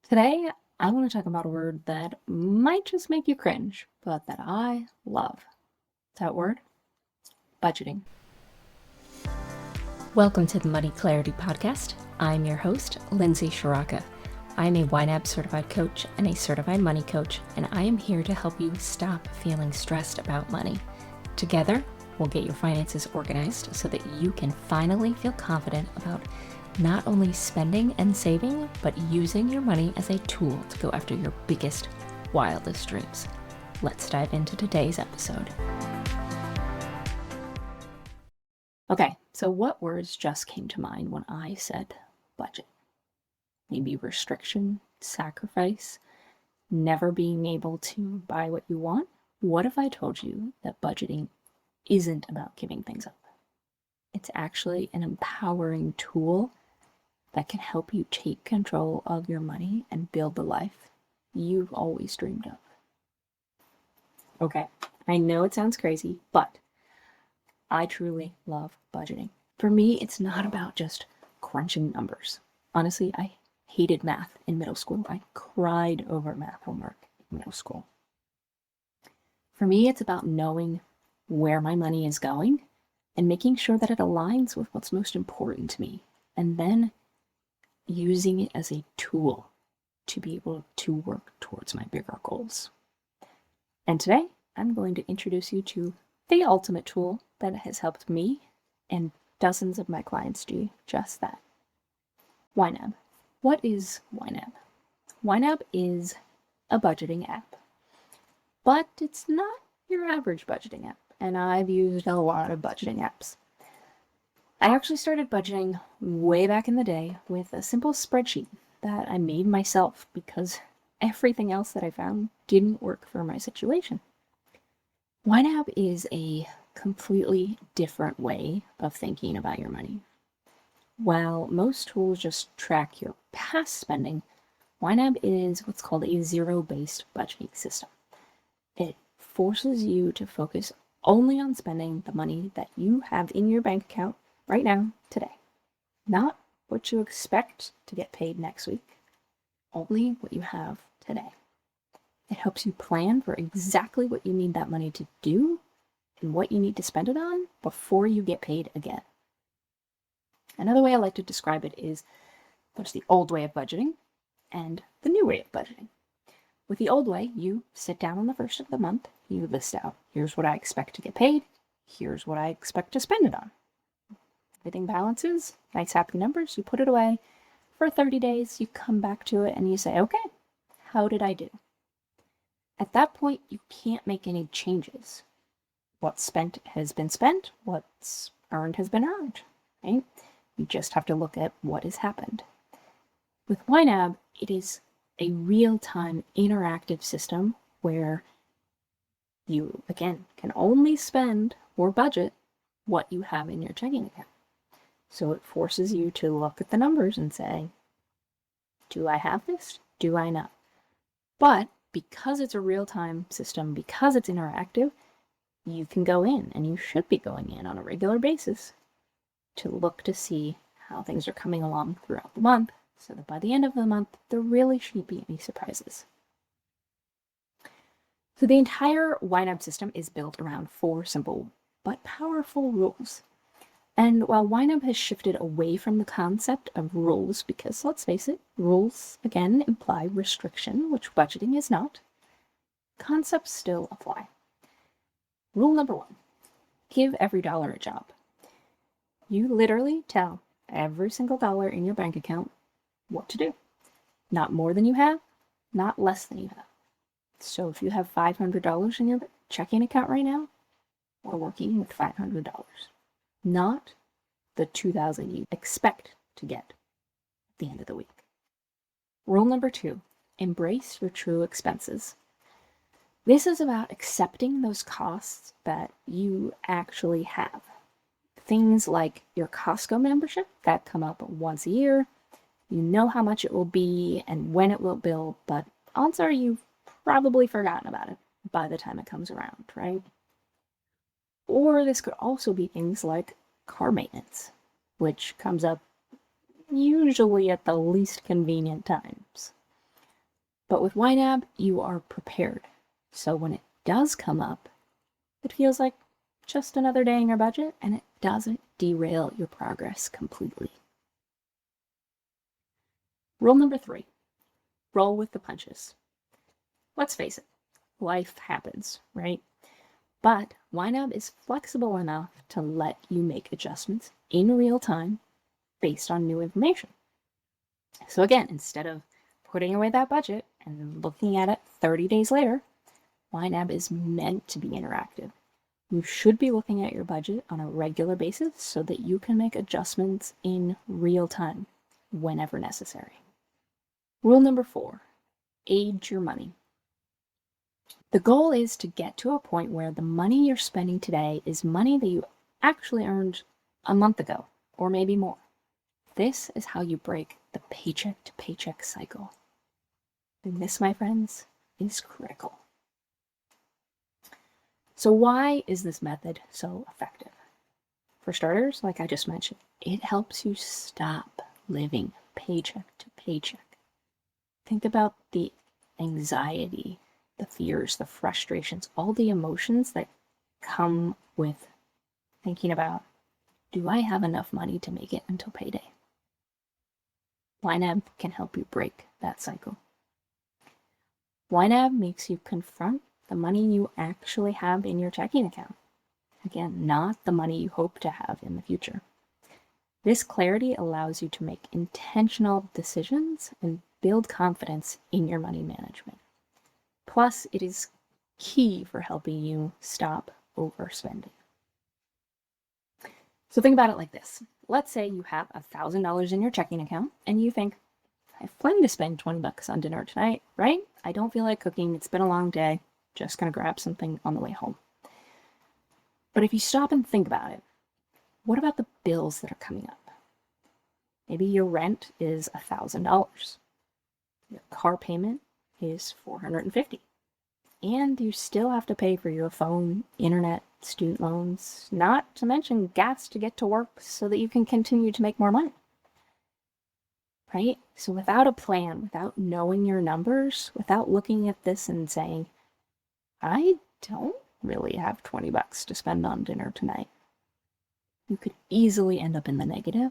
Today, I want to talk about a word that might just make you cringe, but that I love. That word? Budgeting. Welcome to the Money Clarity Podcast. I'm your host, Lindsay Shiraka. I'm a YNAB certified coach and a certified money coach, and I am here to help you stop feeling stressed about money. Together, we'll get your finances organized so that you can finally feel confident about not only spending and saving, but using your money as a tool to go after your biggest, wildest dreams. Let's dive into today's episode. Okay, so what words just came to mind when I said budget? Maybe restriction, sacrifice, never being able to buy what you want? What if I told you that budgeting isn't about giving things up? It's actually an empowering tool that can help you take control of your money and build the life you've always dreamed of. Okay, I know it sounds crazy, but I truly love budgeting. For me, it's not about just crunching numbers. Honestly, I hated math in middle school. I cried over math homework in middle school. For me, it's about knowing where my money is going and making sure that it aligns with what's most important to me, and then using it as a tool to be able to work towards my bigger goals. And today, I'm going to introduce you to the ultimate tool that has helped me and dozens of my clients do just that. YNAB. What is YNAB? YNAB is a budgeting app, but it's not your average budgeting app, and I've used a lot of budgeting apps. I actually started budgeting way back in the day with a simple spreadsheet that I made myself because everything else that I found didn't work for my situation. YNAB is a completely different way of thinking about your money. While most tools just track your past spending, YNAB is what's called a zero-based budgeting system. It forces you to focus only on spending the money that you have in your bank account right now, today. Not what you expect to get paid next week, only what you have today. It helps you plan for exactly what you need that money to do and what you need to spend it on before you get paid again. Another way I like to describe it is there's the old way of budgeting and the new way of budgeting. With the old way, you sit down on the first of the month, you list out, here's what I expect to get paid, here's what I expect to spend it on. Everything balances, nice happy numbers, you put it away. For 30 days, you come back to it and you say, okay, how did I do? At that point, you can't make any changes. What's spent has been spent, what's earned has been earned, right? You just have to look at what has happened. With YNAB, it is a real-time interactive system where you, again, can only spend or budget what you have in your checking account. So it forces you to look at the numbers and say, do I have this? Do I not? But because it's a real-time system, because it's interactive, you can go in, and you should be going in on a regular basis to look to see how things are coming along throughout the month, so that by the end of the month, there really shouldn't be any surprises. So the entire YNAB system is built around 4 simple but powerful rules. And while YNAB has shifted away from the concept of rules, because let's face it, rules, again, imply restriction, which budgeting is not, concepts still apply. Rule number 1, give every dollar a job. You literally tell every single dollar in your bank account what to do. Not more than you have, not less than you have. So if you have $500 in your checking account right now, we're working with $500. Not the $2,000 you expect to get at the end of the week. Rule number 2, embrace your true expenses. This is about accepting those costs that you actually have. Things like your Costco membership that come up once a year. You know how much it will be and when it will bill, but odds are you've probably forgotten about it by the time it comes around, right? Or this could also be things like car maintenance, which comes up usually at the least convenient times. But with YNAB, you are prepared. So when it does come up, it feels like just another day in your budget, and it doesn't derail your progress completely. Rule number 3, roll with the punches. Let's face it, life happens, right? But YNAB is flexible enough to let you make adjustments in real time based on new information. So again, instead of putting away that budget and looking at it 30 days later, YNAB is meant to be interactive. You should be looking at your budget on a regular basis so that you can make adjustments in real time whenever necessary. Rule number 4, age your money. The goal is to get to a point where the money you're spending today is money that you actually earned a month ago, or maybe more. This is how you break the paycheck-to-paycheck cycle. And this, my friends, is critical. So why is this method so effective? For starters, like I just mentioned, it helps you stop living paycheck to paycheck. Think about the anxiety, the fears, the frustrations, all the emotions that come with thinking about, do I have enough money to make it until payday? YNAB can help you break that cycle. YNAB makes you confront the money you actually have in your checking account. Again, not the money you hope to have in the future. This clarity allows you to make intentional decisions and build confidence in your money management. Plus, it is key for helping you stop overspending. So think about it like this. Let's say you have $1,000 in your checking account and you think, I have plenty to spend $20 on dinner tonight, right? I don't feel like cooking. It's been a long day. Just gonna grab something on the way home. But if you stop and think about it, what about the bills that are coming up? Maybe your rent is $1,000. Your car payment is $450. And you still have to pay for your phone, internet, student loans, not to mention gas to get to work so that you can continue to make more money. Right? So without a plan, without knowing your numbers, without looking at this and saying, I don't really have $20 to spend on dinner tonight, you could easily end up in the negative,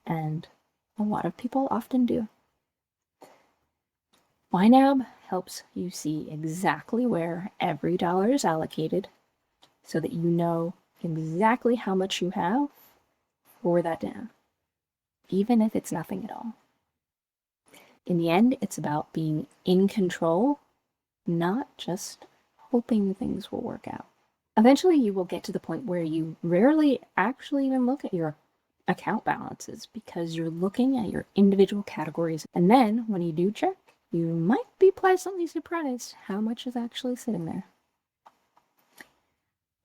and a lot of people often do. YNAB helps you see exactly where every dollar is allocated so that you know exactly how much you have for that dinner, even if it's nothing at all. In the end, it's about being in control, not just hoping things will work out. Eventually, you will get to the point where you rarely actually even look at your account balances because you're looking at your individual categories. And then when you do check, you might be pleasantly surprised how much is actually sitting there.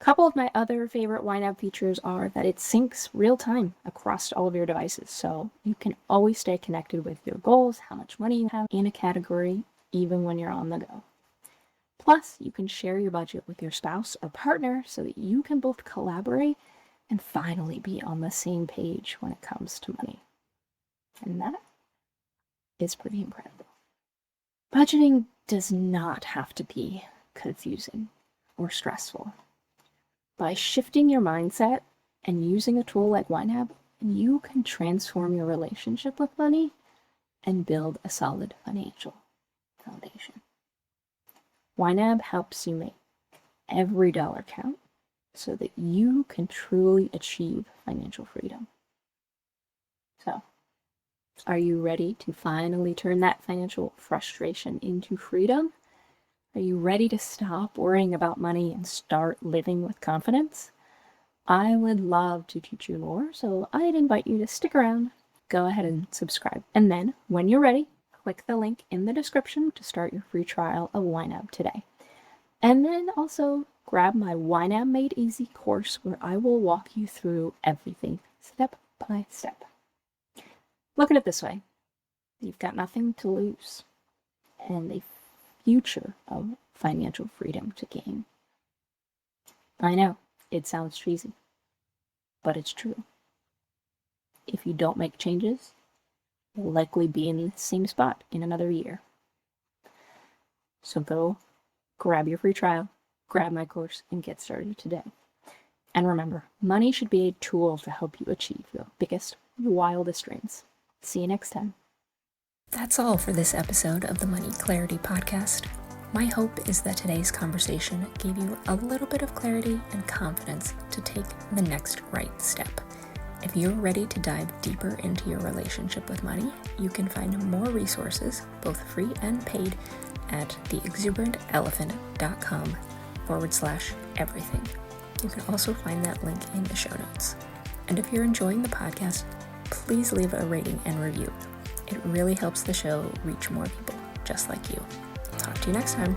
A couple of my other favorite YNAB features are that it syncs real time across all of your devices, so you can always stay connected with your goals, how much money you have in a category, even when you're on the go. Plus, you can share your budget with your spouse or partner so that you can both collaborate and finally be on the same page when it comes to money. And that is pretty incredible. Budgeting does not have to be confusing or stressful. By shifting your mindset and using a tool like YNAB, you can transform your relationship with money and build a solid financial foundation. YNAB helps you make every dollar count so that you can truly achieve financial freedom. So, are you ready to finally turn that financial frustration into freedom? Are you ready to stop worrying about money and start living with confidence? I would love to teach you more, so I'd invite you to stick around. Go ahead and subscribe. And then, when you're ready, click the link in the description to start your free trial of YNAB today. And then also grab my YNAB Made Easy course where I will walk you through everything step by step. Look at it this way. You've got nothing to lose and a future of financial freedom to gain. I know, it sounds cheesy, but it's true. If you don't make changes, you'll likely be in the same spot in another year. So go grab your free trial, grab my course, and get started today. And remember, money should be a tool to help you achieve your biggest, wildest dreams. See you next time. That's all for this episode of the Money Clarity Podcast. My hope is that today's conversation gave you a little bit of clarity and confidence to take the next right step. If you're ready to dive deeper into your relationship with money, you can find more resources, both free and paid, at theexuberantelephant.com/everything. You can also find that link in the show notes. And if you're enjoying the podcast, please leave a rating and review. It really helps the show reach more people just like you. Talk to you next time.